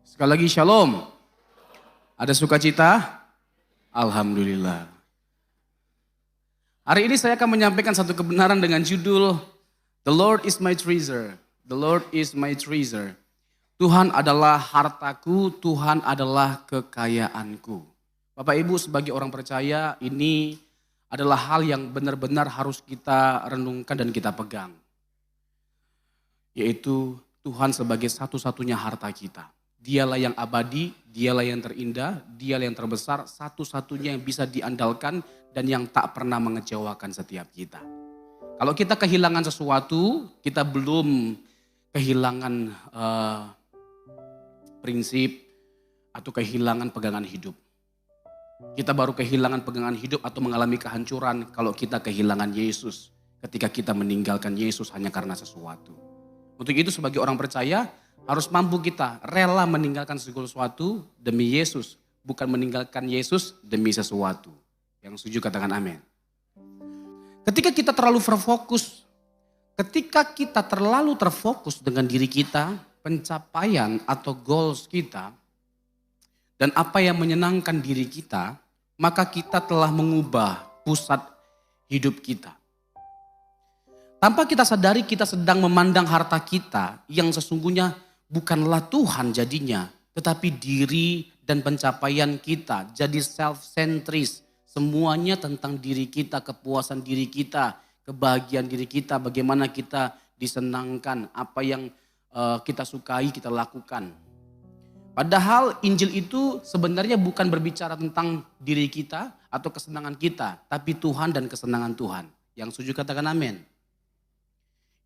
Sekali lagi shalom. Ada sukacita? Alhamdulillah. Hari ini saya akan menyampaikan satu kebenaran dengan judul The Lord is my treasure. The Lord is my treasure. Tuhan adalah hartaku, Tuhan adalah kekayaanku. Bapak Ibu sebagai orang percaya ini adalah hal yang benar-benar harus kita renungkan dan kita pegang. Yaitu Tuhan sebagai satu-satunya harta kita. Dialah yang abadi, dialah yang terindah, dialah yang terbesar, satu-satunya yang bisa diandalkan dan yang tak pernah mengecewakan setiap kita. Kalau kita kehilangan sesuatu, kita belum kehilangan prinsip atau kehilangan pegangan hidup. Kita baru kehilangan pegangan hidup atau mengalami kehancuran kalau kita kehilangan Yesus. Ketika kita meninggalkan Yesus hanya karena sesuatu. Untuk itu sebagai orang percaya harus mampu kita rela meninggalkan segala sesuatu demi Yesus. Bukan meninggalkan Yesus demi sesuatu. Yang setuju katakan amin. Ketika kita terlalu terfokus dengan diri kita, pencapaian atau goals kita, dan apa yang menyenangkan diri kita, maka kita telah mengubah pusat hidup kita. Tanpa kita sadari kita sedang memandang harta kita yang sesungguhnya bukanlah Tuhan jadinya, tetapi diri dan pencapaian kita jadi self-centris. Semuanya tentang diri kita, kepuasan diri kita, kebahagiaan diri kita, bagaimana kita disenangkan, apa yang kita sukai, kita lakukan. Padahal Injil itu sebenarnya bukan berbicara tentang diri kita atau kesenangan kita, tapi Tuhan dan kesenangan Tuhan. Yang setuju katakan amin.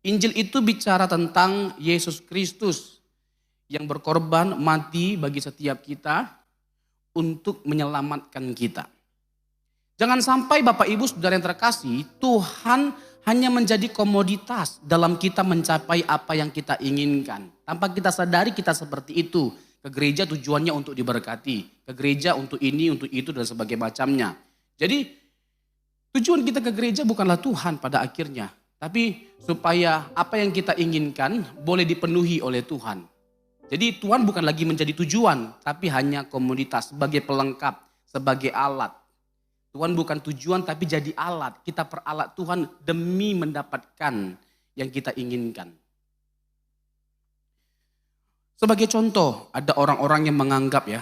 Injil itu bicara tentang Yesus Kristus yang berkorban mati bagi setiap kita untuk menyelamatkan kita. Jangan sampai Bapak Ibu Saudara yang terkasih, Tuhan hanya menjadi komoditas dalam kita mencapai apa yang kita inginkan. Tanpa kita sadari kita seperti itu. Ke gereja tujuannya untuk diberkati. Ke gereja untuk ini, untuk itu dan sebagainya macamnya. Jadi tujuan kita ke gereja bukanlah Tuhan pada akhirnya. Tapi supaya apa yang kita inginkan boleh dipenuhi oleh Tuhan. Jadi Tuhan bukan lagi menjadi tujuan, tapi hanya komoditas sebagai pelengkap, sebagai alat. Tuhan bukan tujuan tapi jadi alat. Kita peralat Tuhan demi mendapatkan yang kita inginkan. Sebagai contoh, ada orang-orang yang menganggap ya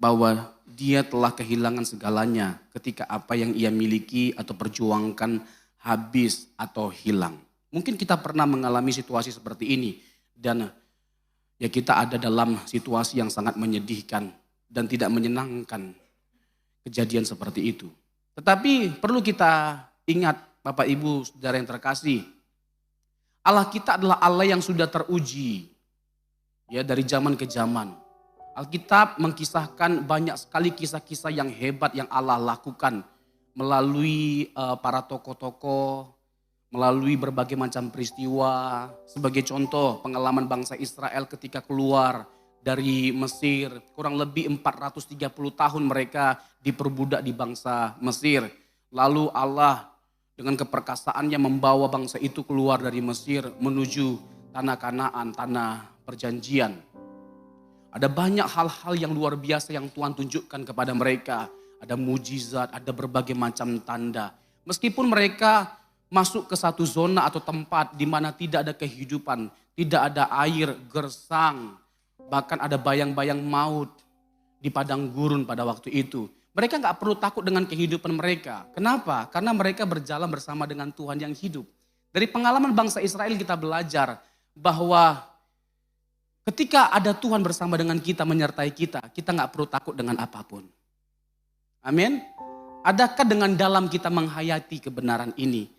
bahwa dia telah kehilangan segalanya ketika apa yang ia miliki atau perjuangkan habis atau hilang. Mungkin kita pernah mengalami situasi seperti ini dan ya kita ada dalam situasi yang sangat menyedihkan dan tidak menyenangkan kejadian seperti itu. Tetapi perlu kita ingat Bapak Ibu Saudara yang terkasih, Allah kita adalah Allah yang sudah teruji. Ya, dari zaman ke zaman. Alkitab mengkisahkan banyak sekali kisah-kisah yang hebat yang Allah lakukan melalui para tokoh-tokoh, melalui berbagai macam peristiwa. Sebagai contoh pengalaman bangsa Israel ketika keluar dari Mesir. Kurang lebih 430 tahun mereka diperbudak di bangsa Mesir. Lalu Allah dengan keperkasaannya membawa bangsa itu keluar dari Mesir menuju tanah Kanaan, tanah perjanjian. Ada banyak hal-hal yang luar biasa yang Tuhan tunjukkan kepada mereka. Ada mujizat, ada berbagai macam tanda. Meskipun mereka masuk ke satu zona atau tempat di mana tidak ada kehidupan, tidak ada air, gersang, bahkan ada bayang-bayang maut di padang gurun pada waktu itu. Mereka gak perlu takut dengan kehidupan mereka. Kenapa? Karena mereka berjalan bersama dengan Tuhan yang hidup. Dari pengalaman bangsa Israel kita belajar bahwa ketika ada Tuhan bersama dengan kita, menyertai kita, kita gak perlu takut dengan apapun. Amin. Adakah dengan dalam kita menghayati kebenaran ini?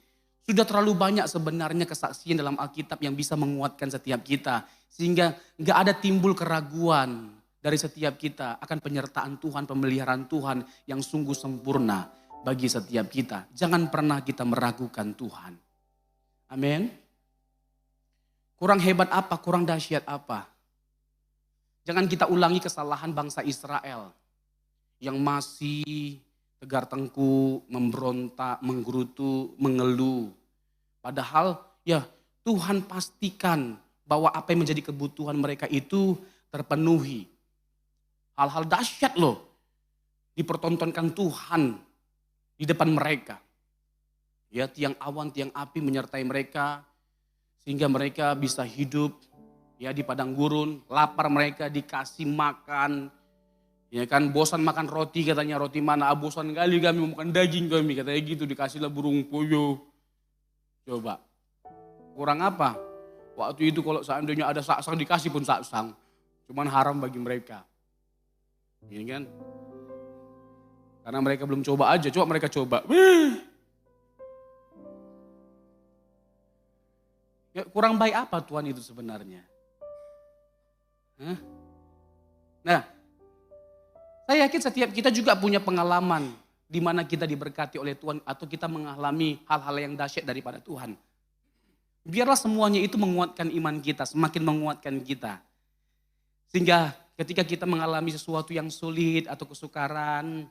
Sudah terlalu banyak sebenarnya kesaksian dalam Alkitab yang bisa menguatkan setiap kita. Sehingga gak ada timbul keraguan dari setiap kita akan penyertaan Tuhan, pemeliharaan Tuhan yang sungguh sempurna bagi setiap kita. Jangan pernah kita meragukan Tuhan. Amin. Kurang hebat apa, kurang dahsyat apa. Jangan kita ulangi kesalahan bangsa Israel yang masih tegar tengkuk, memberontak, menggerutu, mengeluh. Padahal ya Tuhan pastikan bahwa apa yang menjadi kebutuhan mereka itu terpenuhi. Hal-hal dahsyat loh dipertontonkan Tuhan di depan mereka. Ya, tiang awan, tiang api menyertai mereka sehingga mereka bisa hidup ya di padang gurun, lapar mereka dikasih makan. Ya kan, bosan makan roti katanya, roti mana? Bosan kali kami makan daging kami, katanya gitu, dikasihlah burung puyuh. Coba, kurang apa? Waktu itu kalau seandainya ada saksang dikasih pun saksang. Cuman haram bagi mereka. Ya kan? Karena mereka belum coba aja, coba mereka coba. Ya, kurang baik apa Tuhan itu sebenarnya? Hah? Nah, saya yakin setiap kita juga punya pengalaman di mana kita diberkati oleh Tuhan atau kita mengalami hal-hal yang dahsyat daripada Tuhan. Biarlah semuanya itu menguatkan iman kita, semakin menguatkan kita. Sehingga ketika kita mengalami sesuatu yang sulit atau kesukaran,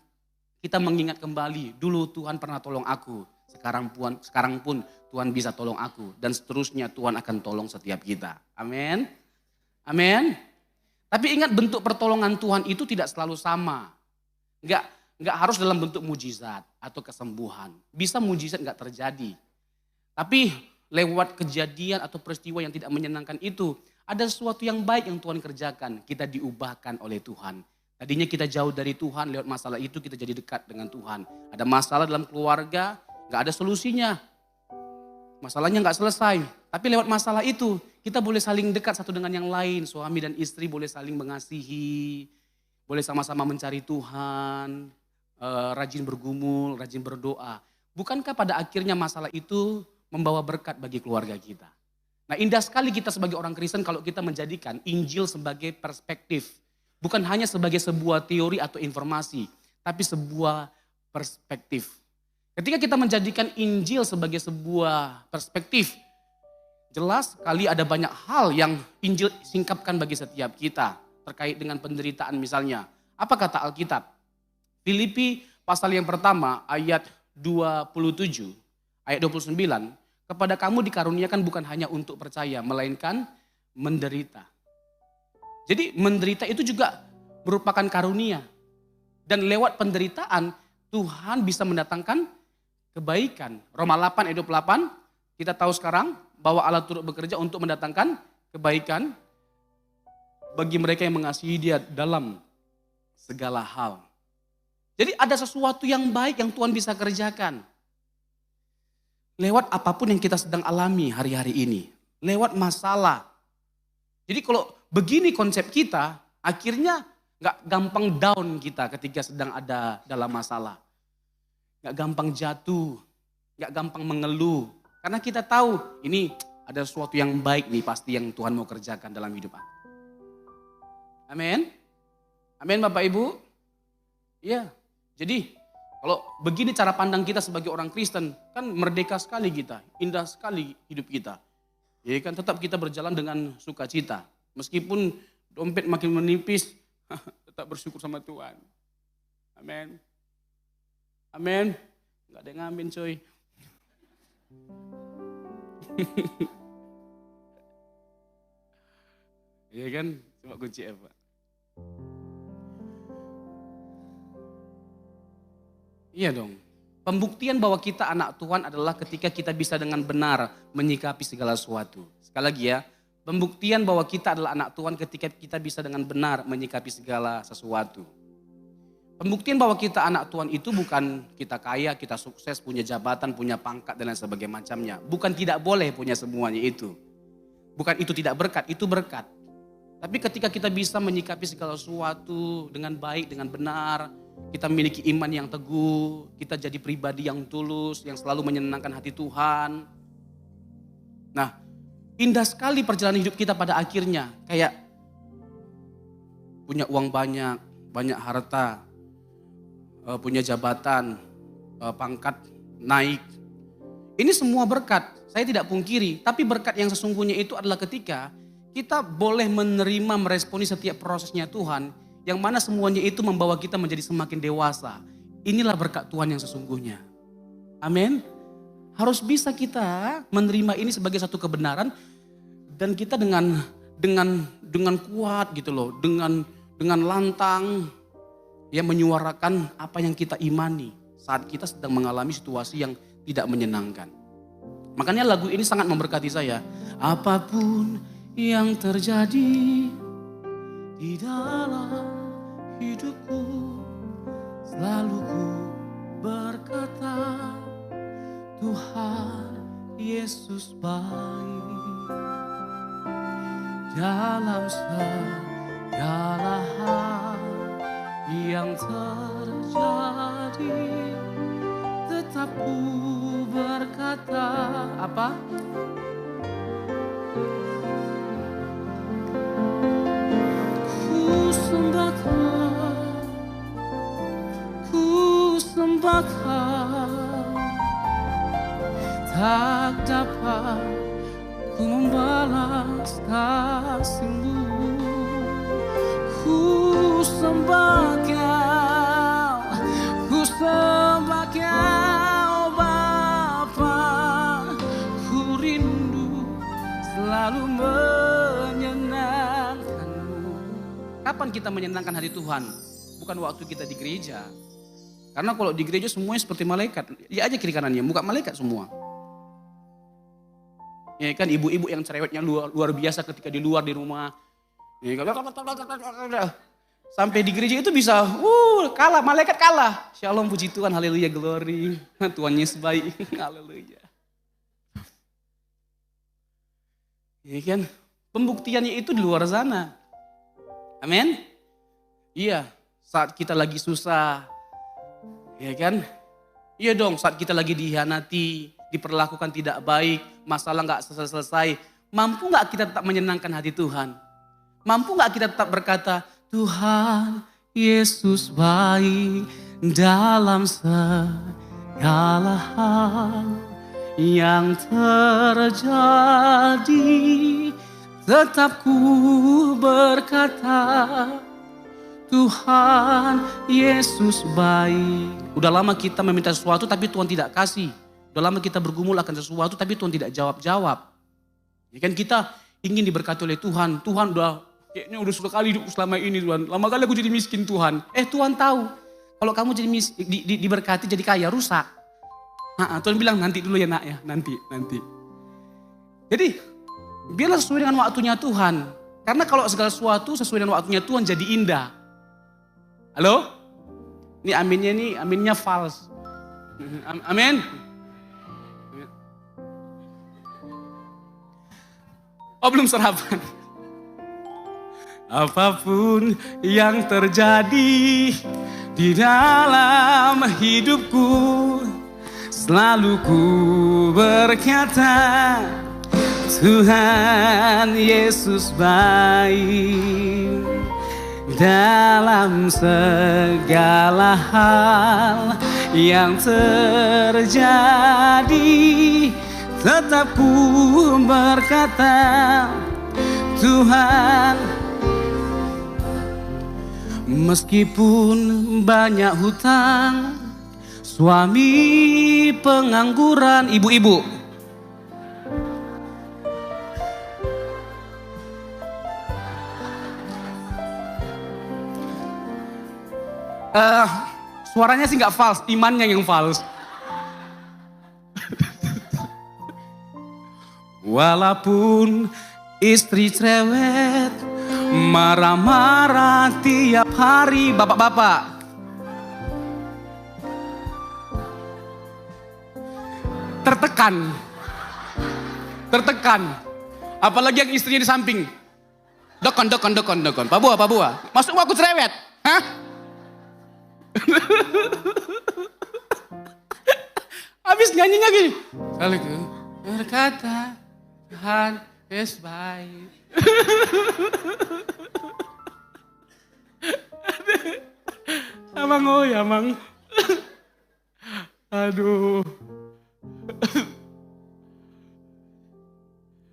kita mengingat kembali, dulu Tuhan pernah tolong aku, sekarang pun Tuhan bisa tolong aku. Dan seterusnya Tuhan akan tolong setiap kita. Amin. Amin. Tapi ingat, bentuk pertolongan Tuhan itu tidak selalu sama. Enggak harus dalam bentuk mujizat atau kesembuhan. Bisa mujizat enggak terjadi. Tapi lewat kejadian atau peristiwa yang tidak menyenangkan itu, ada sesuatu yang baik yang Tuhan kerjakan. Kita diubahkan oleh Tuhan. Tadinya kita jauh dari Tuhan, lewat masalah itu kita jadi dekat dengan Tuhan. Ada masalah dalam keluarga, enggak ada solusinya. Masalahnya enggak selesai. Tapi lewat masalah itu, kita boleh saling dekat satu dengan yang lain. Suami dan istri boleh saling mengasihi, boleh sama-sama mencari Tuhan, rajin bergumul, rajin berdoa. Bukankah pada akhirnya masalah itu membawa berkat bagi keluarga kita? Nah, indah sekali kita sebagai orang Kristen kalau kita menjadikan Injil sebagai perspektif. Bukan hanya sebagai sebuah teori atau informasi, tapi sebuah perspektif. Ketika kita menjadikan Injil sebagai sebuah perspektif, jelas sekali ada banyak hal yang Injil singkapkan bagi setiap kita. Terkait dengan penderitaan misalnya. Apa kata Alkitab? Filipi pasal yang pertama ayat 27, ayat 29. Kepada kamu dikaruniakan bukan hanya untuk percaya, melainkan menderita. Jadi menderita itu juga merupakan karunia. Dan lewat penderitaan Tuhan bisa mendatangkan kebaikan. Roma 8 ayat 28, kita tahu sekarang bahwa Allah turut bekerja untuk mendatangkan kebaikan bagi mereka yang mengasihi Dia dalam segala hal. Jadi ada sesuatu yang baik yang Tuhan bisa kerjakan. Lewat apapun yang kita sedang alami hari-hari ini. Lewat masalah. Jadi kalau begini konsep kita, akhirnya gak gampang down kita ketika sedang ada dalam masalah. Gak gampang jatuh, gak gampang mengeluh. Karena kita tahu ini ada sesuatu yang baik nih pasti yang Tuhan mau kerjakan dalam hidup aku. Amin. Amin Bapak Ibu. Iya. Jadi kalau begini cara pandang kita sebagai orang Kristen, kan merdeka sekali kita, indah sekali hidup kita. Ya kan, tetap kita berjalan dengan sukacita. Meskipun dompet makin menipis, tetap bersyukur sama Tuhan. Amin. Amin. Enggak ada yang ngamin coy. Iya kan? Coba kunci F, Pak. Iya dong. Pembuktian bahwa kita anak Tuhan adalah ketika kita bisa dengan benar menyikapi segala sesuatu. Sekali lagi ya, pembuktian bahwa kita adalah anak Tuhan ketika kita bisa dengan benar menyikapi segala sesuatu. Pembuktian bahwa kita anak Tuhan itu bukan kita kaya, kita sukses, punya jabatan, punya pangkat dan lain sebagainya macamnya. Bukan tidak boleh punya semuanya itu. Bukan itu tidak berkat, itu berkat. Tapi ketika kita bisa menyikapi segala sesuatu dengan baik, dengan benar, kita memiliki iman yang teguh, kita jadi pribadi yang tulus, yang selalu menyenangkan hati Tuhan. Nah, indah sekali perjalanan hidup kita pada akhirnya. Kayak punya uang banyak, banyak harta, punya jabatan, pangkat naik. Ini semua berkat, saya tidak pungkiri. Tapi berkat yang sesungguhnya itu adalah ketika kita boleh menerima, meresponi setiap prosesnya Tuhan, yang mana semuanya itu membawa kita menjadi semakin dewasa. Inilah berkat Tuhan yang sesungguhnya. Amin. Harus bisa kita menerima ini sebagai satu kebenaran dan kita dengan kuat gitu loh, dengan lantang ya menyuarakan apa yang kita imani saat kita sedang mengalami situasi yang tidak menyenangkan. Makanya lagu ini sangat memberkati saya. Apapun yang terjadi di dalam hidupku, selalu ku berkata, Tuhan Yesus baik. Dalam segala hal yang terjadi, tetap ku berkata, apa? Ku sembahkan, tak dapat ku membalas kasih-Mu. Ku sembah Kau, oh Bapa. Ku rindu selalu menyenangkan-Mu. Kapan kita menyenangkan hati Tuhan? Bukan waktu kita di gereja. Karena kalau di gereja semuanya seperti malaikat. Lihat aja kiri kanannya, muka malaikat semua. Ya kan, ibu-ibu yang cerewetnya luar biasa ketika di luar di rumah. Ya, sampai di gereja itu bisa, kalah, malaikat kalah. Shalom, puji Tuhan, haleluya, glory. Tuhan Yesus baik, haleluya. Ya kan, pembuktiannya itu di luar sana. Amin. Iya, saat kita lagi susah, ya kan? Iya dong, saat kita lagi dihianati, diperlakukan tidak baik, masalah gak selesai. Mampu gak kita tetap menyenangkan hati Tuhan? Mampu gak kita tetap berkata, Tuhan Yesus baik dalam segala hal yang terjadi. Tetap ku berkata, Tuhan Yesus baik. Udah lama kita meminta sesuatu tapi Tuhan tidak kasih. Udah lama kita bergumul akan sesuatu tapi Tuhan tidak jawab-jawab. Ya kan, kita ingin diberkati oleh Tuhan. Tuhan kayaknya udah sekali hidup selama ini Tuhan. Lama kali aku jadi miskin Tuhan. Tuhan tahu kalau kamu jadi diberkati jadi kaya rusak. Tuhan bilang nanti dulu ya nak ya, nanti. Jadi biarlah sesuai dengan waktunya Tuhan. Karena kalau segala sesuatu sesuai dengan waktunya Tuhan jadi indah. Halo? Ini aminnya false. Amin. Oh, belum sarapan. Apapun yang terjadi di dalam hidupku, selalu ku berkata, Tuhan Yesus baik. Dalam segala hal yang terjadi, tetap ku berkata, Tuhan. Meskipun banyak hutang, suami pengangguran, ibu-ibu. Suaranya sih nggak false, imannya yang false. Walaupun istri cerewet, marah-marah tiap hari, bapak-bapak. Tertekan. Apalagi yang istrinya di samping. Dokon. Pak Buah. Masuk aku cerewet. Hah? Habis nyanyinya gini. Kaliku berkata, Tuhan Yesus baik. Amang. Aduh.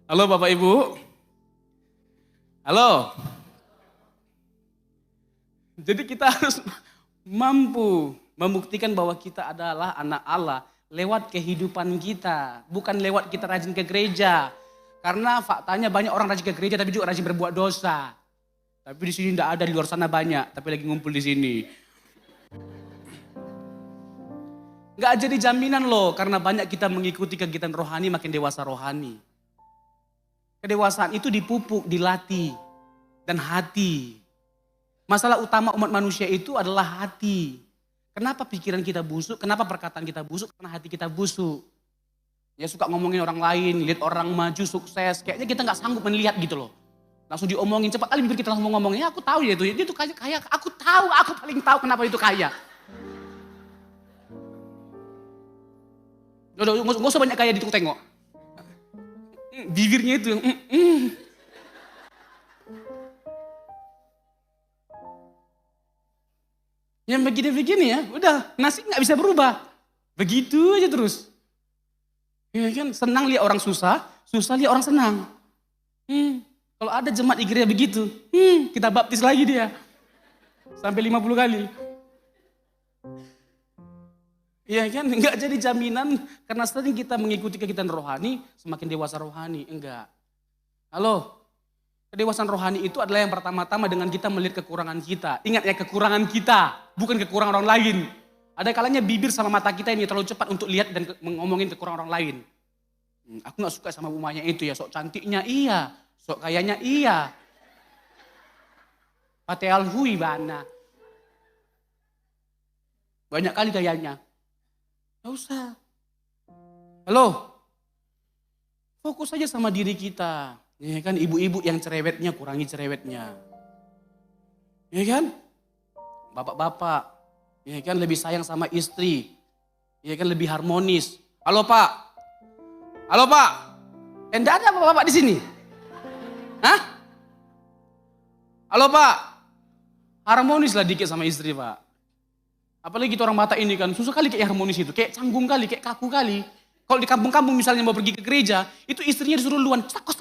Halo Bapak Ibu. Halo. Jadi kita harus mampu membuktikan bahwa kita adalah anak Allah lewat kehidupan kita. Bukan lewat kita rajin ke gereja. Karena faktanya banyak orang rajin ke gereja tapi juga rajin berbuat dosa. Tapi di sini enggak ada, di luar sana banyak, tapi lagi ngumpul di sini. Enggak jadi jaminan loh, karena banyak kita mengikuti kegiatan rohani makin dewasa rohani. Kedewasaan itu dipupuk, dilatih, dan hati. Masalah utama umat manusia itu adalah hati. Kenapa pikiran kita busuk, kenapa perkataan kita busuk, karena hati kita busuk. Ya suka ngomongin orang lain, lihat orang maju, sukses, kayaknya kita nggak sanggup melihat gitu loh. Langsung diomongin, cepat kali bibir kita langsung ngomongin, ya aku tahu ya itu, dia tuh kaya, aku tahu, aku paling tahu kenapa itu kaya. Udah, nggak usah banyak kaya tengok. Bibirnya itu yang Yang begini-begini ya, udah nasib nggak bisa berubah. Begitu aja terus. Ya kan, senang lihat orang susah, susah lihat orang senang. Kalau ada jemaat di gereja begitu, kita baptis lagi dia. Sampai 50 kali. Iya kan, enggak jadi jaminan karena sering kita mengikuti kegiatan rohani, semakin dewasa rohani, enggak. Halo, kedewasaan rohani itu adalah yang pertama-tama dengan kita melihat kekurangan kita. Ingat ya, kekurangan kita, bukan kekurangan orang lain. Ada kalanya bibir sama mata kita ini terlalu cepat untuk lihat dan ngomongin kekurangan orang lain. Aku gak suka sama umahnya itu ya, sok cantiknya iya, sok kayanya iya. Pateal hui bana. Banyak kali kayaknya. Gak usah. Halo, fokus aja sama diri kita. Ya kan, ibu-ibu yang cerewetnya kurangi cerewetnya. Ya kan, bapak-bapak, ya kan lebih sayang sama istri. Ya kan lebih harmonis. Halo Pak, halo Pak, enggak ada bapak-bapak di sini. Hah? Halo Pak, harmonis lah dikit sama istri Pak. Apalagi itu orang mata ini kan, susah kali kayak harmonis itu, kayak canggung kali, kayak kaku kali. Kalau di kampung-kampung misalnya mau pergi ke gereja, itu istrinya disuruh duluan, sakos.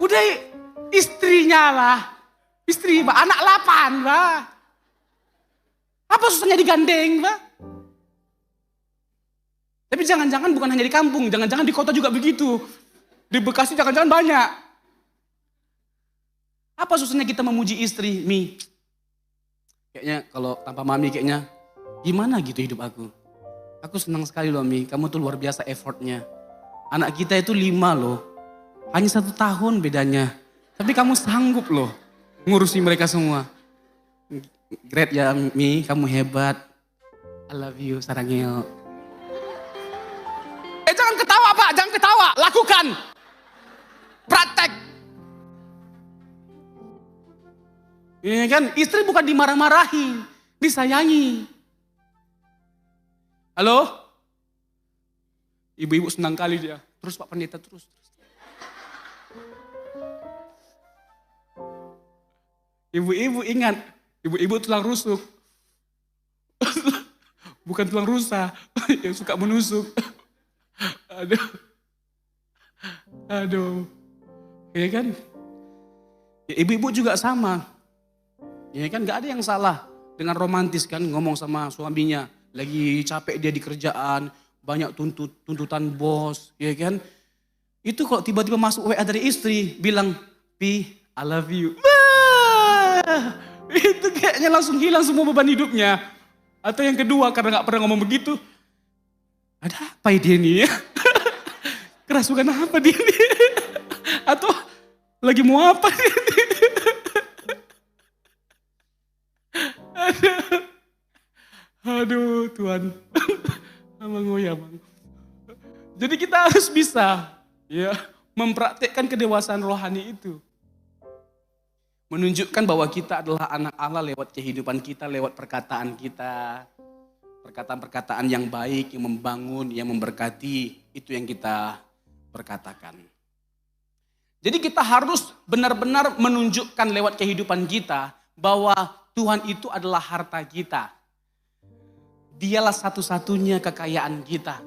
Udah istrinya lah, istri Pak, anak 8 Pak. Apa susahnya digandeng Pak? Tapi jangan-jangan bukan hanya di kampung, jangan-jangan di kota juga begitu. Di Bekasi jangan-jangan banyak. Apa susahnya kita memuji istri, Mi? Kayaknya kalau tanpa mami kayaknya gimana gitu hidup aku. Aku senang sekali loh Mi, kamu tuh luar biasa effortnya. Anak kita itu 5 loh, hanya 1 tahun bedanya. Tapi kamu sanggup loh ngurusi mereka semua. Great ya Mi, kamu hebat. I love you, sarangeo. Jangan ketawa Pak, jangan ketawa, lakukan. Praktek. Ya kan, istri bukan dimarah-marahi, disayangi. Halo? Ibu-ibu senang kali dia. Terus Pak Pendeta, terus. Ibu-ibu ingat, ibu-ibu tulang rusuk. Bukan tulang rusa, yang suka menusuk. Aduh. Ya kan? Ya, ibu-ibu juga sama. Ya kan, gak ada yang salah dengan romantis kan, ngomong sama suaminya. Lagi capek dia di kerjaan, banyak tuntutan bos, ya kan. Itu kalau tiba-tiba masuk WA dari istri, bilang, Pi, I love you. Itu kayaknya langsung hilang semua beban hidupnya. Atau yang kedua, karena gak pernah ngomong begitu, ada apa dia nih ya? Kerasukan apa dia nih? Atau lagi mau apa dia nih? Aduh Tuhan, Abang goyah Bang. Jadi kita harus bisa ya mempraktekkan kedewasaan rohani itu. Menunjukkan bahwa kita adalah anak Allah lewat kehidupan kita, lewat perkataan kita. Perkataan-perkataan yang baik, yang membangun, yang memberkati, itu yang kita perkatakan. Jadi kita harus benar-benar menunjukkan lewat kehidupan kita bahwa Tuhan itu adalah harta kita. Dialah satu-satunya kekayaan kita.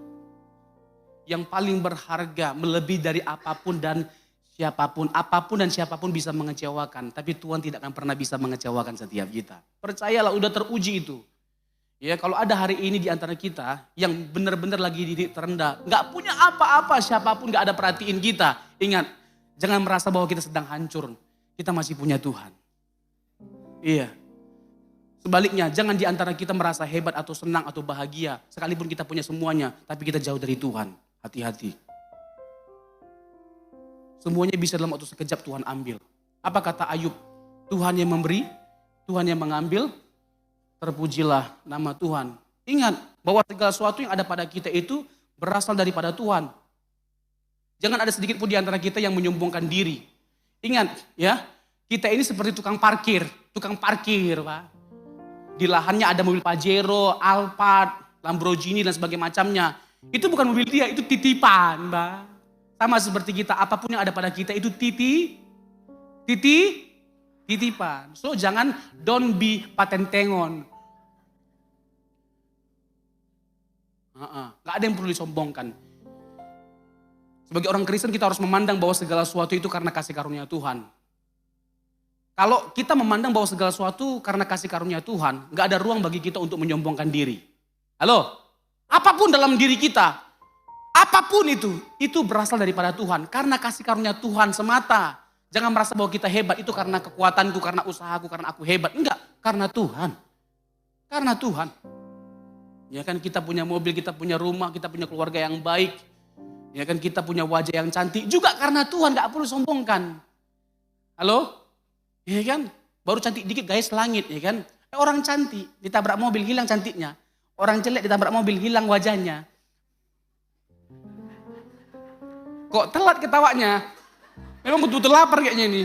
Yang paling berharga, melebihi dari apapun dan siapapun. Apapun dan siapapun bisa mengecewakan. Tapi Tuhan tidak akan pernah bisa mengecewakan setiap kita. Percayalah, udah teruji itu. Ya, kalau ada hari ini di antara kita yang benar-benar lagi di titik terendah. Gak punya apa-apa, siapapun gak ada perhatiin kita. Ingat, Jangan merasa bahwa kita sedang hancur. Kita masih punya Tuhan. Iya. Sebaliknya, jangan di antara kita merasa hebat atau senang atau bahagia. Sekalipun kita punya semuanya, tapi kita jauh dari Tuhan. Hati-hati. Semuanya bisa dalam waktu sekejap Tuhan ambil. Apa kata Ayub? Tuhan yang memberi, Tuhan yang mengambil, terpujilah nama Tuhan. Ingat bahwa segala sesuatu yang ada pada kita itu berasal daripada Tuhan. Jangan ada sedikit pun di antara kita yang menyombongkan diri. Ingat ya, kita ini seperti tukang parkir, Pak. Di lahannya ada mobil Pajero, Alphard, Lamborghini dan sebagainya macamnya. Itu bukan mobil dia, itu titipan, Mbak. Sama seperti kita, apapun yang ada pada kita itu titipan. So jangan don't be patentengon. Gak ada yang perlu disombongkan. Sebagai orang Kristen kita harus memandang bahwa segala sesuatu itu karena kasih karunia Tuhan. Kalau kita memandang bahwa segala sesuatu karena kasih karunia Tuhan, gak ada ruang bagi kita untuk menyombongkan diri. Halo? Apapun dalam diri kita, apapun itu berasal daripada Tuhan. Karena kasih karunia Tuhan semata. Jangan merasa bahwa kita hebat itu karena kekuatanku, karena usahaku, karena aku hebat. Enggak, karena Tuhan. Karena Tuhan. Ya kan kita punya mobil, kita punya rumah, kita punya keluarga yang baik. Ya kan kita punya wajah yang cantik. Juga karena Tuhan, gak perlu sombongkan. Halo? Ya kan? Baru cantik dikit gaya selangit, ya kan? Orang cantik ditabrak mobil hilang cantiknya. Orang jelek ditabrak mobil hilang wajahnya. Kok telat ketawanya? Memang betul-betul lapar kayaknya ini.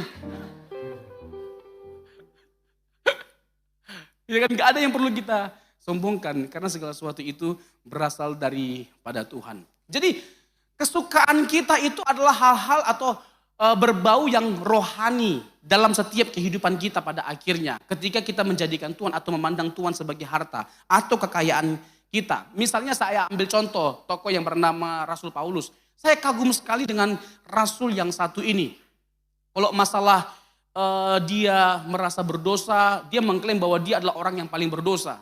Ya kan gak ada yang perlu kita sombongkan. Karena segala sesuatu itu berasal daripada Tuhan. Jadi kesukaan kita itu adalah hal-hal atau berbau yang rohani dalam setiap kehidupan kita pada akhirnya. Ketika kita menjadikan Tuhan atau memandang Tuhan sebagai harta atau kekayaan kita. Misalnya saya ambil contoh tokoh yang bernama Rasul Paulus. Saya kagum sekali dengan Rasul yang satu ini. Kalau masalah dia merasa berdosa, dia mengklaim bahwa dia adalah orang yang paling berdosa.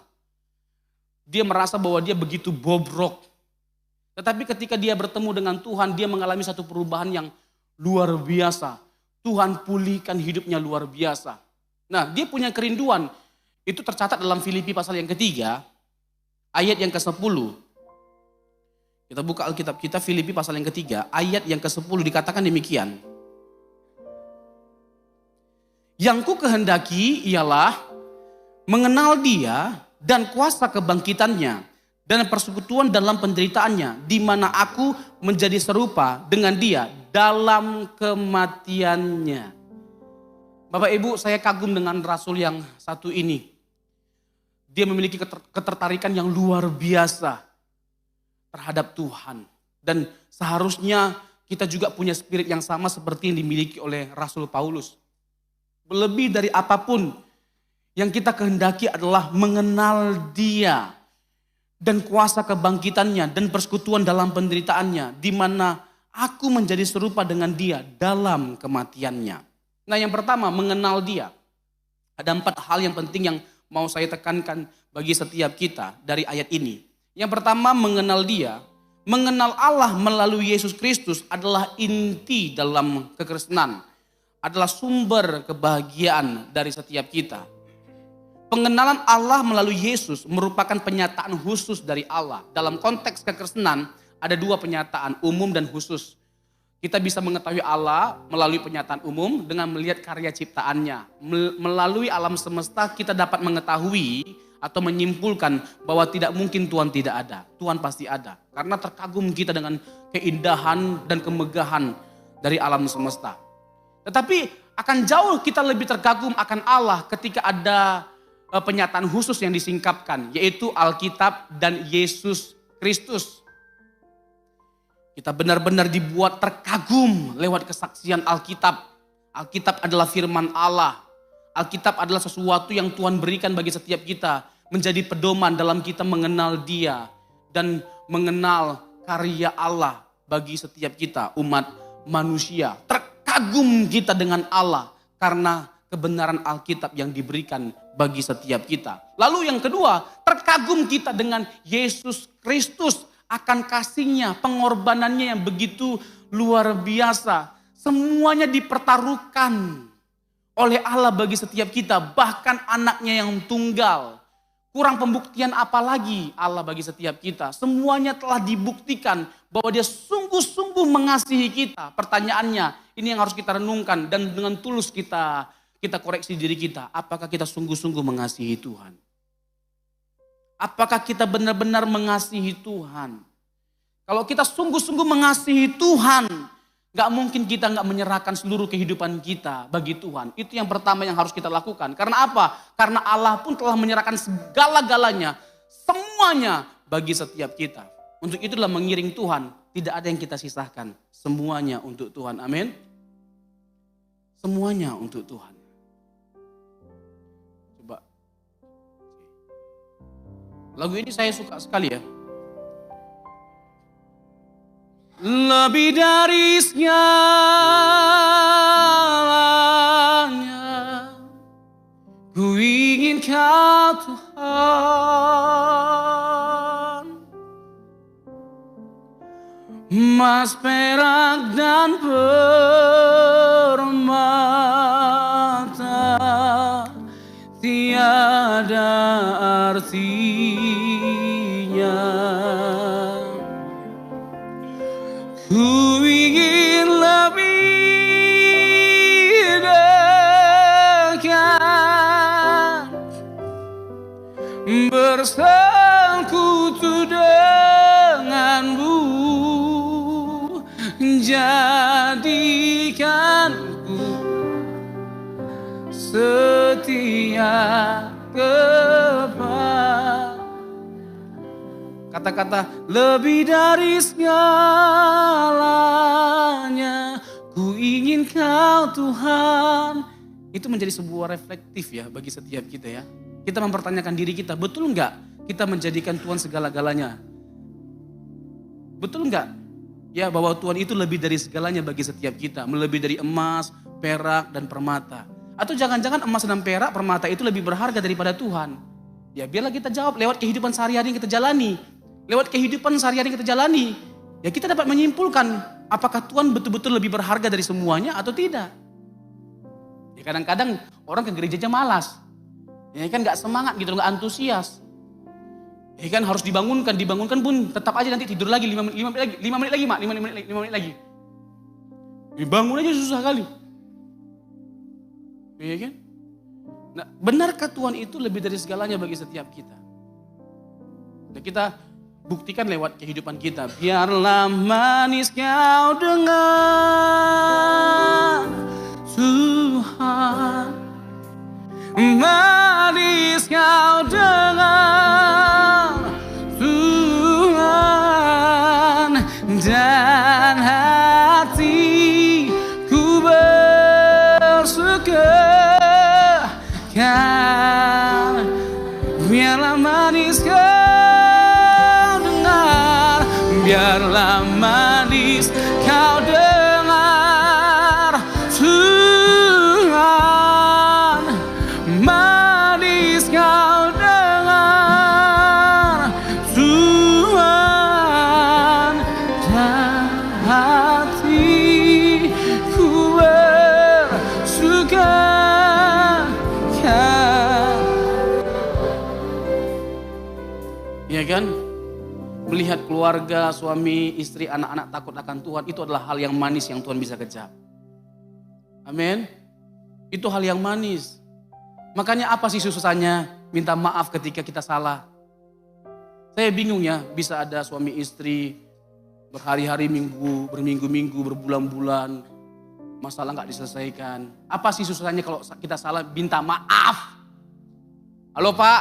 Dia merasa bahwa dia begitu bobrok. Tetapi ketika dia bertemu dengan Tuhan, dia mengalami satu perubahan yang luar biasa. Tuhan pulihkan hidupnya luar biasa. Nah, dia punya kerinduan. Itu tercatat dalam Filipi pasal yang ketiga, ayat yang ke-10. Kita buka Alkitab kita, Filipi pasal yang ketiga, ayat yang ke-10 dikatakan demikian. Yang ku kehendaki ialah mengenal dia dan kuasa kebangkitannya dan persekutuan dalam penderitaannya, di mana aku menjadi serupa dengan dia dalam kematiannya. Bapak Ibu, saya kagum dengan Rasul yang satu ini. Dia memiliki ketertarikan yang luar biasa terhadap Tuhan. Dan seharusnya kita juga punya spirit yang sama seperti yang dimiliki oleh Rasul Paulus. Lebih dari apapun yang kita kehendaki adalah mengenal dia dan kuasa kebangkitannya dan persekutuan dalam penderitaannya, di mana aku menjadi serupa dengan dia dalam kematiannya. Nah, yang pertama mengenal dia. Ada 4 hal yang penting yang mau saya tekankan bagi setiap kita dari ayat ini. Yang pertama mengenal dia. Mengenal Allah melalui Yesus Kristus adalah inti dalam kekristenan. Adalah sumber kebahagiaan dari setiap kita. Pengenalan Allah melalui Yesus merupakan penyataan khusus dari Allah. Dalam konteks kekristenan ada 2 penyataan, umum dan khusus. Kita bisa mengetahui Allah melalui penyataan umum dengan melihat karya ciptaannya. Melalui alam semesta kita dapat mengetahui atau menyimpulkan bahwa tidak mungkin Tuhan tidak ada. Tuhan pasti ada. Karena terkagum kita dengan keindahan dan kemegahan dari alam semesta. Tetapi akan jauh kita lebih terkagum akan Allah ketika ada penyataan khusus yang disingkapkan, yaitu Alkitab dan Yesus Kristus. Kita benar-benar dibuat terkagum lewat kesaksian Alkitab. Alkitab adalah firman Allah. Alkitab adalah sesuatu yang Tuhan berikan bagi setiap kita, menjadi pedoman dalam kita mengenal Dia dan mengenal karya Allah bagi setiap kita, umat manusia. Terkagum kita dengan Allah karena kebenaran Alkitab yang diberikan bagi setiap kita. Lalu yang kedua, terkagum kita dengan Yesus Kristus akan kasihnya, pengorbanannya yang begitu luar biasa. Semuanya dipertaruhkan oleh Allah bagi setiap kita, bahkan anaknya yang tunggal. Kurang pembuktian apa lagi Allah bagi setiap kita. Semuanya telah dibuktikan bahwa dia sungguh-sungguh mengasihi kita. Pertanyaannya, ini yang harus kita renungkan dan dengan tulus kita koreksi diri kita. Apakah kita sungguh-sungguh mengasihi Tuhan? Apakah kita benar-benar mengasihi Tuhan? Kalau kita sungguh-sungguh mengasihi Tuhan, gak mungkin kita gak menyerahkan seluruh kehidupan kita bagi Tuhan. Itu yang pertama yang harus kita lakukan. Karena apa? Karena Allah pun telah menyerahkan segala-galanya, semuanya bagi setiap kita. Untuk itulah mengiring Tuhan, tidak ada yang kita sisahkan. Semuanya untuk Tuhan, amin. Semuanya untuk Tuhan. Coba. Lagu ini saya suka sekali ya. Lebih dari segalanya, ku ingin Kau Tuhan. Emas, perak, dan permata tiada artinya. Ku ingin lebih dekat, bersekutu denganmu, jadikanku setia kepada. Kata-kata lebih dari segalanya, ku ingin Kau Tuhan. Itu menjadi sebuah reflektif ya bagi setiap kita ya. Kita mempertanyakan diri kita, betul enggak kita menjadikan Tuhan segala-galanya? Betul enggak? Ya, bahwa Tuhan itu lebih dari segalanya bagi setiap kita. Melebihi dari emas, perak, dan permata. Atau jangan-jangan emas dan perak, permata itu lebih berharga daripada Tuhan. Ya biarlah kita jawab lewat kehidupan sehari-hari yang kita jalani. Lewat kehidupan sehari-hari yang kita jalani, ya kita dapat menyimpulkan apakah Tuhan betul-betul lebih berharga dari semuanya atau tidak. Ya kadang-kadang orang ke gerejanya malas, ya kan gak semangat gitu, gak antusias. Ya kan harus dibangunkan pun tetap aja nanti tidur lagi 5 menit lagi mak, 5 menit lagi. Dibangun aja susah kali. Ya kan? Nah, benarkah Tuhan itu lebih dari segalanya bagi setiap kita? Dan kita buktikan lewat kehidupan kita. Biarlah manis Kau dengar Tuhan, manis Kau dengar Tuhan, dan hatiku bersuka. Biarlah manis biarlah manis Kau dengar Tuhan, manis Kau dengar Tuhan, dan hatiku bersuka. Iya kan? Melihat keluarga, suami, istri, anak-anak takut akan Tuhan, itu adalah hal yang manis yang Tuhan bisa kejar. Amin. Itu hal yang manis. Makanya apa sih susahnya minta maaf ketika kita salah? Saya bingung ya, bisa ada suami istri berhari-hari berminggu-minggu, berbulan-bulan, masalah gak diselesaikan. Apa sih susahnya kalau kita salah minta maaf? Halo Pak?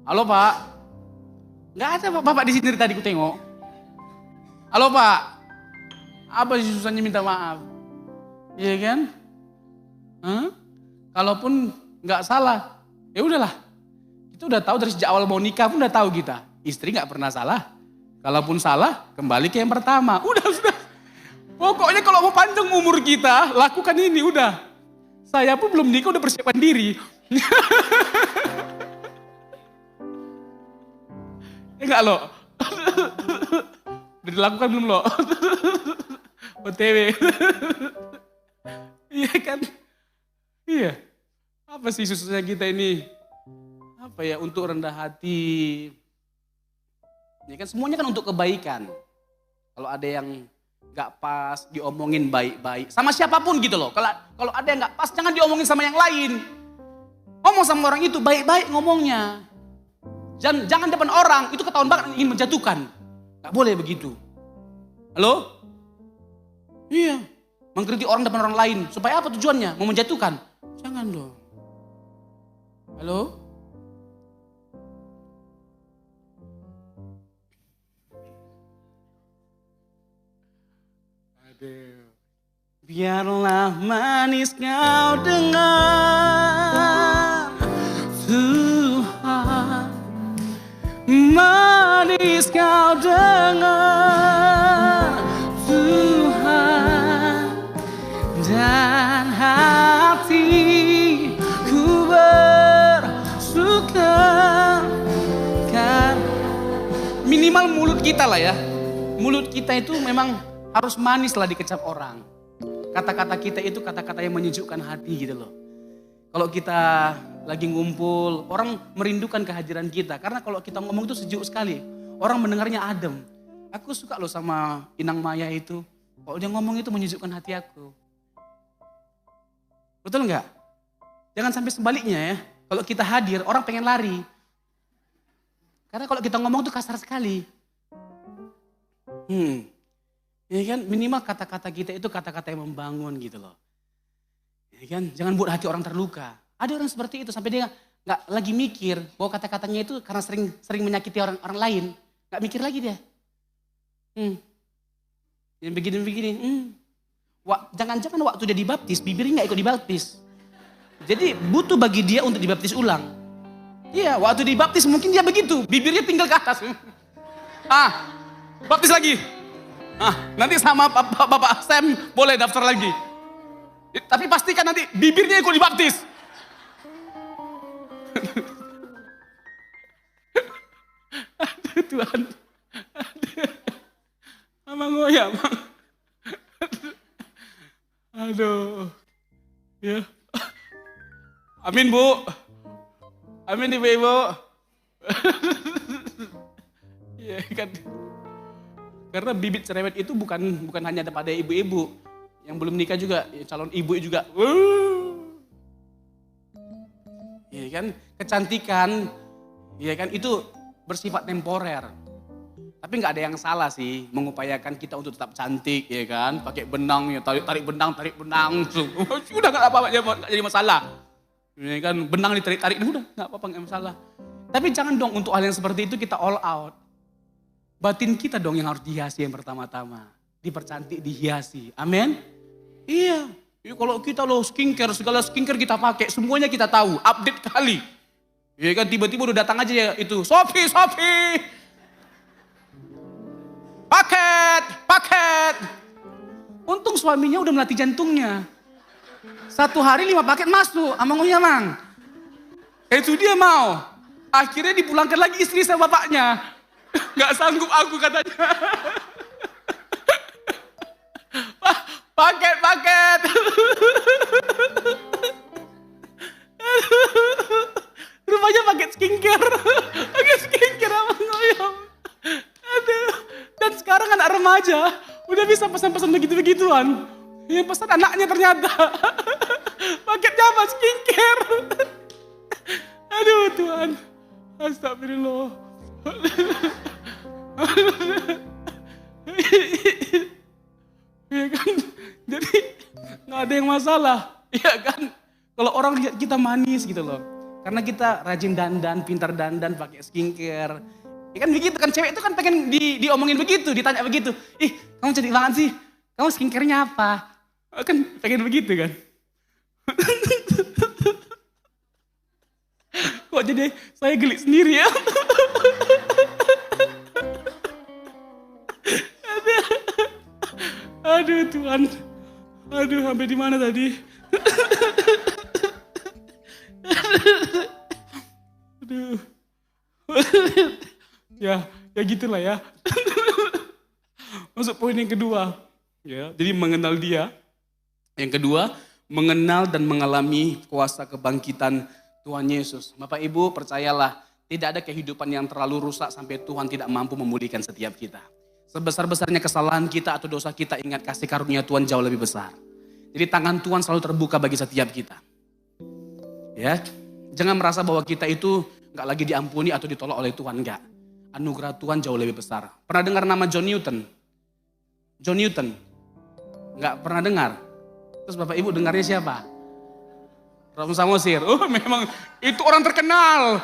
Halo Pak? Gak ada bapak di sini tadi ku tengok. Halo Pak, apa sih susahnya minta maaf? Iya kan? Kalaupun nggak salah, ya udahlah. Kita udah tahu dari sejak awal mau nikah pun udah tahu kita. Istri nggak pernah salah. Kalaupun salah, kembali ke yang pertama. Udah. Pokoknya kalau mau panjang umur kita, lakukan ini udah. Saya pun belum nikah udah persiapan diri. Enggak lo. Udah dilakukan belum lo? OTW. Iya kan? Iya. Apa sih susahnya kita ini? Apa ya, untuk rendah hati. Ya kan semuanya kan untuk kebaikan. Kalau ada yang gak pas, diomongin baik-baik. Sama siapapun gitu loh. Kalau ada yang gak pas, jangan diomongin sama yang lain. Ngomong sama orang itu baik-baik ngomongnya. Jangan depan orang, itu ketahuan banget ingin menjatuhkan. Gak boleh begitu. Halo? Iya. Mengkritik orang depan orang lain. Supaya apa tujuannya? Mau menjatuhkan? Jangan dong. Halo? Aduh. Biarlah manis kau dengar, Tuhan. Manis kau dengar, Tuhan. Dan hatiku bersuka. Minimal mulut kita lah ya. Mulut kita itu memang harus manis lah dikecap orang. Kata-kata kita itu kata-kata yang menyejukkan hati gitu loh. Kalau kita lagi ngumpul, orang merindukan kehadiran kita. Karena kalau kita ngomong itu sejuk sekali. Orang mendengarnya adem. Aku suka loh sama Inang Maya itu. Kalau dia ngomong itu menyejukkan hati aku. Betul nggak? Jangan sampai sebaliknya ya. Kalau kita hadir, orang pengen lari. Karena kalau kita ngomong itu kasar sekali. Ya kan, minimal kata-kata kita itu kata-kata yang membangun gitu loh. Ya kan, jangan buat hati orang terluka. Ada orang seperti itu sampai dia nggak lagi mikir bahwa kata-katanya itu karena sering menyakiti orang lain, nggak mikir lagi dia. Yang begini-begini. Jangan-jangan waktu dia dibaptis, bibirnya nggak ikut dibaptis. Jadi butuh bagi dia untuk dibaptis ulang. Iya, waktu dibaptis mungkin dia begitu, bibirnya tinggal ke atas. Baptis lagi. Nanti sama Bapak Sam boleh daftar lagi. Tapi pastikan nanti bibirnya ikut dibaptis. Aduh Tuhan. Amang ngoyak, Bang. Aduh. Ya. Amin, Bu. Amin, Ibu-ibu. Iya kan. Karena bibit cerewet itu bukan hanya pada ibu-ibu. Yang belum nikah juga, calon ibu juga. Iya kan, kecantikan, iya kan itu bersifat temporer. Tapi nggak ada yang salah sih mengupayakan kita untuk tetap cantik, ya kan? Pakai benang, ya tarik benang. Udah nggak apa-apa, nggak jadi masalah. Ya kan, benang ditarik-tarik, udah nggak apa-apa, nggak masalah. Tapi jangan dong untuk hal yang seperti itu kita all out. Batin kita dong yang harus dihiasi yang pertama-tama. Dipercantik, dihiasi. Amin? Iya. Kalau kita loh skincare, segala skincare kita pakai, semuanya kita tahu. Update kali. Iya kan, tiba-tiba udah datang aja ya itu. Sophie. Paket. Untung suaminya udah melatih jantungnya. 1 hari 5 paket masuk. Amang Mang. Itu dia mau. Akhirnya dipulangkan lagi istri sama bapaknya. Gak sanggup aku katanya. Paket. Rupanya paket skincare. Abang Ngoyong. Aduh. Dan sekarang anak remaja udah bisa pesan-pesan begitu-begituan. Yang pesan anaknya ternyata. Paketnya apa? Skincare. Aduh Tuhan. Astagfirullah. Ya kan, jadi nggak ada yang masalah, ya kan? Kalau orang lihat kita manis gitu loh, karena kita rajin dandan, pintar dandan, pakai skincare, ya kan begitu kan? Cewek itu kan pengen diomongin begitu, ditanya begitu, kamu cantik banget sih, kamu skincare-nya apa? Kan pengen begitu kan? Kok jadi saya gelik sendiri ya? Aduh Tuhan, sampai di mana tadi? Aduh, ya gitulah ya. Masuk poin yang kedua, Ya, jadi mengenal dia. Yang kedua, mengenal dan mengalami kuasa kebangkitan Tuhan Yesus. Bapak Ibu percayalah, tidak ada kehidupan yang terlalu rusak sampai Tuhan tidak mampu memulihkan setiap kita. Sebesar-besarnya kesalahan kita atau dosa kita, ingat kasih karunia Tuhan jauh lebih besar. Jadi tangan Tuhan selalu terbuka bagi setiap kita. Ya, jangan merasa bahwa kita itu nggak lagi diampuni atau ditolak oleh Tuhan, enggak. Anugerah Tuhan jauh lebih besar. Pernah dengar nama John Newton? John Newton? Nggak pernah dengar. Terus Bapak Ibu dengarnya siapa? Rasul Samosir. Oh memang itu orang terkenal.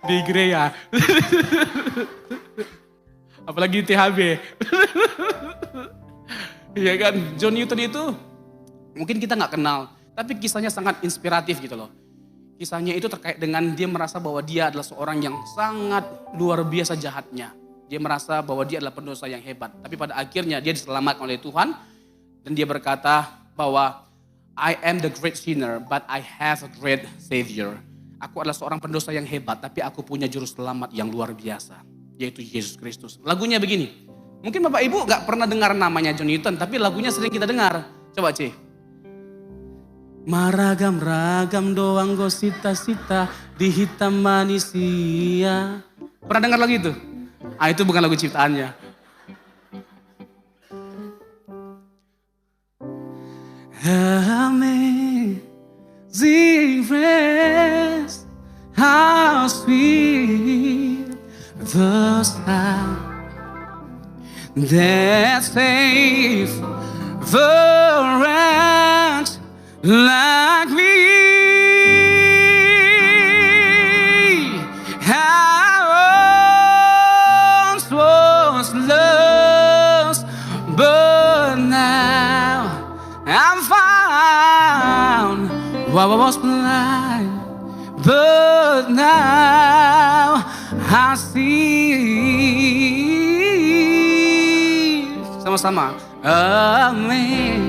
Di gereja. Apalagi di THB. Iya kan, John Newton itu mungkin kita nggak kenal. Tapi kisahnya sangat inspiratif gitu loh. Kisahnya itu terkait dengan dia merasa bahwa dia adalah seorang yang sangat luar biasa jahatnya. Dia merasa bahwa dia adalah pendosa yang hebat. Tapi pada akhirnya dia diselamatkan oleh Tuhan. Dan dia berkata bahwa I am the great sinner but I have a great savior. Aku adalah seorang pendosa yang hebat tapi aku punya juru selamat yang luar biasa. Yaitu Yesus Kristus. Lagunya begini. Mungkin Bapak Ibu gak pernah dengar namanya John Newton. Tapi lagunya sering kita dengar. Coba C. Maragam-ragam doang go sita-sita di hitam manusia. Pernah dengar lagu itu? Ah itu bukan lagu ciptaannya. Amazing grace, how sweet the sound that saved the wretch like me. I was blind, but now I see. Sama-sama. Amazing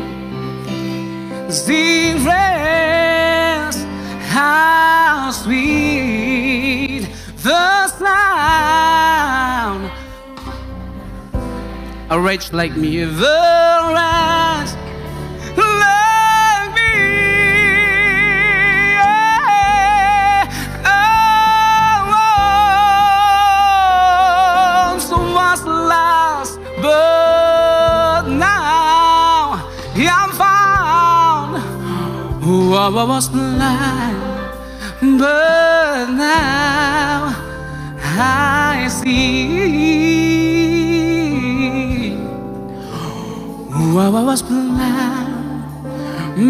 grace, how sweet the sound. A wretch like me, the wretch. I was blind, but now I see. I was blind,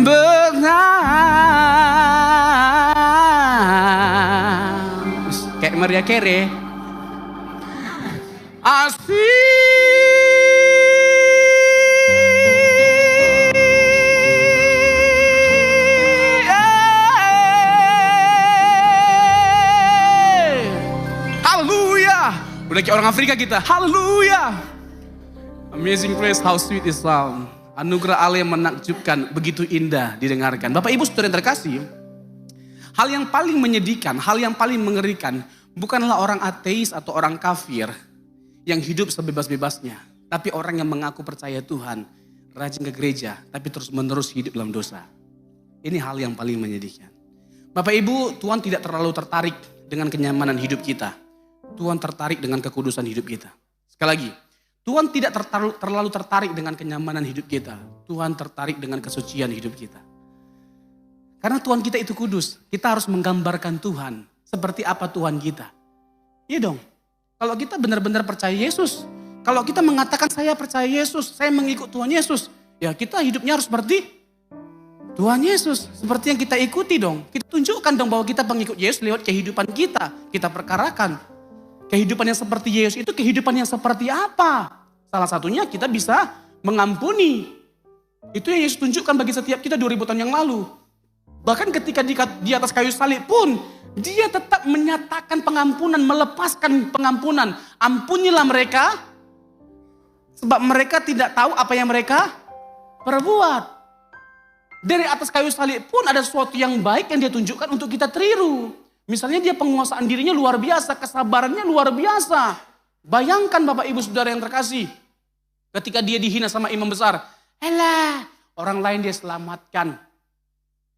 but now kayak Maria Carey, I see. Udah kayak orang Afrika kita. Haleluya. Amazing grace, how sweet is sound. Anugerah Allah yang menakjubkan, begitu indah didengarkan. Bapak Ibu saudara yang terkasih, hal yang paling menyedihkan, hal yang paling mengerikan, bukanlah orang ateis atau orang kafir yang hidup sebebas-bebasnya. Tapi orang yang mengaku percaya Tuhan, rajin ke gereja, tapi terus menerus hidup dalam dosa. Ini hal yang paling menyedihkan. Bapak Ibu, Tuhan tidak terlalu tertarik dengan kenyamanan hidup kita. Tuhan tertarik dengan kekudusan hidup kita. Sekali lagi, Tuhan tidak terlalu tertarik dengan kenyamanan hidup kita. Tuhan tertarik dengan kesucian hidup kita. Karena Tuhan kita itu kudus. Kita harus menggambarkan Tuhan. Seperti apa Tuhan kita. Iya dong. Kalau kita benar-benar percaya Yesus. Kalau kita mengatakan saya percaya Yesus. Saya mengikut Tuhan Yesus. Ya kita hidupnya harus seperti Tuhan Yesus. Seperti yang kita ikuti dong. Kita tunjukkan dong bahwa kita pengikut Yesus lewat kehidupan kita. Kita perkarakan. Kehidupan yang seperti Yesus itu kehidupan yang seperti apa? Salah satunya kita bisa mengampuni. Itu yang Yesus tunjukkan bagi setiap kita 2000 tahun yang lalu. Bahkan ketika di atas kayu salib pun, dia tetap menyatakan pengampunan, melepaskan pengampunan. Ampunilah mereka, sebab mereka tidak tahu apa yang mereka perbuat. Dari atas kayu salib pun ada sesuatu yang baik yang dia tunjukkan untuk kita tiru. Misalnya dia penguasaan dirinya luar biasa, kesabarannya luar biasa. Bayangkan Bapak Ibu Saudara yang terkasih. Ketika dia dihina sama imam besar, elah, orang lain dia selamatkan.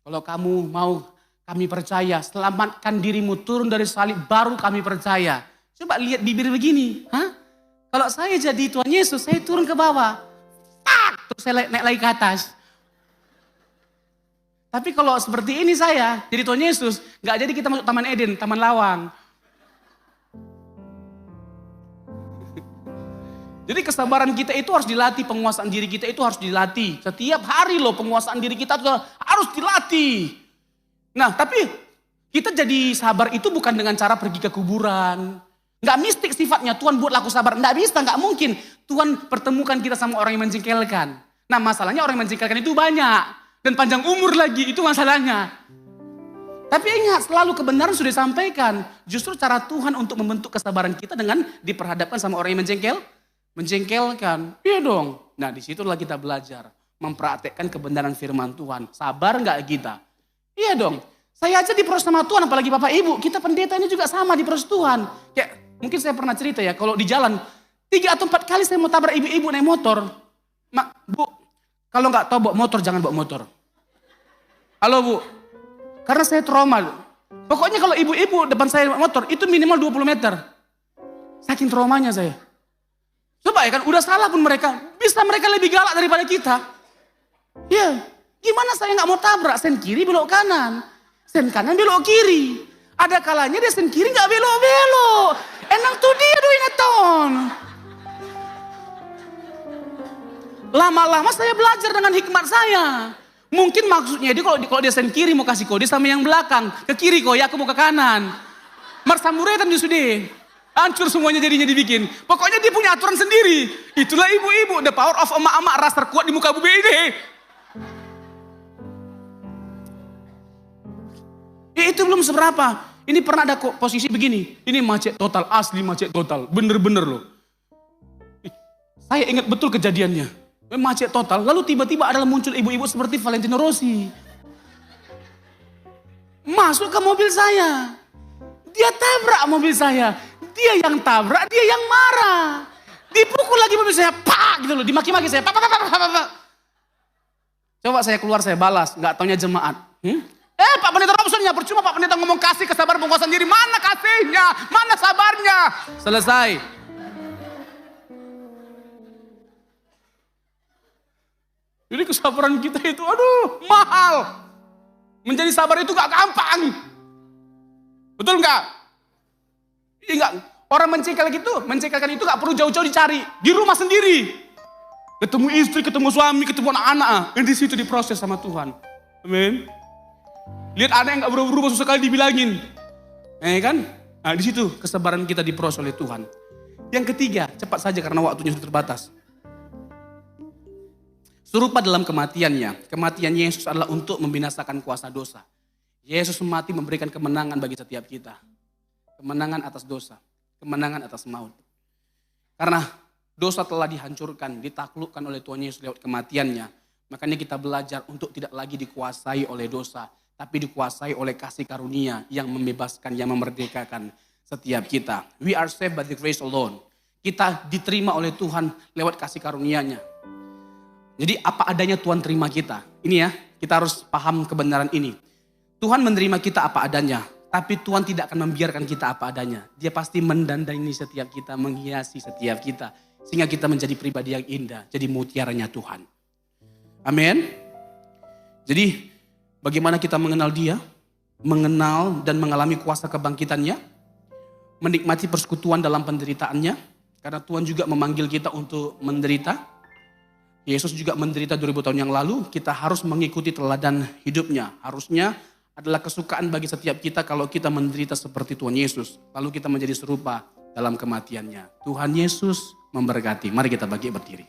Kalau kamu mau kami percaya, selamatkan dirimu, turun dari salib, baru kami percaya. Coba lihat bibir begini. Hah? Kalau saya jadi Tuhan Yesus, saya turun ke bawah. Terus saya naik lagi ke atas. Tapi kalau seperti ini saya, jadi Tuhan Yesus, gak jadi kita masuk Taman Eden, Taman Lawang. Jadi kesabaran kita itu harus dilatih, penguasaan diri kita itu harus dilatih. Setiap hari loh penguasaan diri kita harus dilatih. Nah tapi kita jadi sabar itu bukan dengan cara pergi ke kuburan. Gak mistik sifatnya, Tuhan buat laku sabar. Gak bisa, gak mungkin. Tuhan pertemukan kita sama orang yang menjengkelkan. Nah masalahnya orang yang menjengkelkan itu banyak. Dan panjang umur lagi, itu masalahnya. Tapi ingat, selalu kebenaran sudah disampaikan. Justru cara Tuhan untuk membentuk kesabaran kita dengan diperhadapkan sama orang yang menjengkelkan. Iya dong. Nah disitulah kita belajar. Mempraktekkan kebenaran firman Tuhan. Sabar gak kita? Iya dong. Saya aja diproses sama Tuhan, apalagi Bapak Ibu. Kita pendeta ini juga sama diproses Tuhan. Kayak mungkin saya pernah cerita ya, kalau di jalan 3 atau 4 kali saya mau tabrak ibu-ibu naik motor. Bu, kalau nggak tahu bawa motor, jangan bawa motor. Halo Bu, karena saya trauma. Pokoknya kalau ibu-ibu depan saya bawa motor, itu minimal 20 meter. Saking traumanya saya. Coba ya kan, udah salah pun mereka, bisa mereka lebih galak daripada kita. Ya, gimana saya nggak mau tabrak, sen kiri belok kanan. Sen kanan belok kiri. Ada kalanya dia sen kiri nggak belok-belok. Enang tuh dia duinaton. Lama-lama saya belajar dengan hikmat saya. Mungkin maksudnya dia kalau dia sen kiri mau kasih kode sama yang belakang. Ke kiri kok ya, aku mau ke kanan. Marsamuretan dia sudah. Hancur semuanya jadinya dibikin. Pokoknya dia punya aturan sendiri. Itulah ibu-ibu. The power of emak-emak ras terkuat di muka bumi ini. Ya itu belum seberapa. Ini pernah ada posisi begini. Ini macet total, asli macet total. Bener-bener loh. Saya ingat betul kejadiannya. Macet total. Lalu tiba-tiba adalah muncul ibu-ibu seperti Valentino Rossi. Masuk ke mobil saya. Dia tabrak mobil saya. Dia yang tabrak, dia yang marah. Dipukul lagi mobil saya. Pak gitu loh. Dimaki-maki saya. Pak. Coba saya keluar, saya balas. Gak taunya jemaat. Pak Pendeta Robsonnya, percuma Pak Pendeta ngomong kasih, kesabaran, penguasaan diri. Mana kasihnya? Mana sabarnya? Selesai. Jadi kesabaran kita itu, aduh, mahal. Menjadi sabar itu gak gampang. Betul gak? Iya gak? Orang mencengkelkan itu gak perlu jauh-jauh dicari. Di rumah sendiri. Ketemu istri, ketemu suami, ketemu anak-anak. Dan di situ diproses sama Tuhan. Amin. Lihat anak yang gak berubah-ubah susah kali dibilangin. Kan? Nah di situ kesabaran kita diproses oleh Tuhan. Yang ketiga, cepat saja karena waktunya sudah terbatas. Serupa dalam kematiannya. Kematian Yesus adalah untuk membinasakan kuasa dosa. Yesus mati memberikan kemenangan bagi setiap kita. Kemenangan atas dosa. Kemenangan atas maut. Karena dosa telah dihancurkan, ditaklukkan oleh Tuhan Yesus lewat kematiannya. Makanya kita belajar untuk tidak lagi dikuasai oleh dosa. Tapi dikuasai oleh kasih karunia yang membebaskan, yang memerdekakan setiap kita. We are saved by the grace alone. Kita diterima oleh Tuhan lewat kasih karunia-Nya. Jadi apa adanya Tuhan terima kita. Ini ya, kita harus paham kebenaran ini. Tuhan menerima kita apa adanya. Tapi Tuhan tidak akan membiarkan kita apa adanya. Dia pasti mendandani setiap kita, menghiasi setiap kita. Sehingga kita menjadi pribadi yang indah. Jadi mutiaranya Tuhan. Amin. Jadi bagaimana kita mengenal Dia? Mengenal dan mengalami kuasa kebangkitannya. Menikmati persekutuan dalam penderitaannya. Karena Tuhan juga memanggil kita untuk menderita. Yesus juga menderita 2000 tahun yang lalu, kita harus mengikuti teladan hidupnya. Harusnya adalah kesukaan bagi setiap kita kalau kita menderita seperti Tuhan Yesus. Lalu kita menjadi serupa dalam kematiannya. Tuhan Yesus memberkati. Mari kita bangkit berdiri.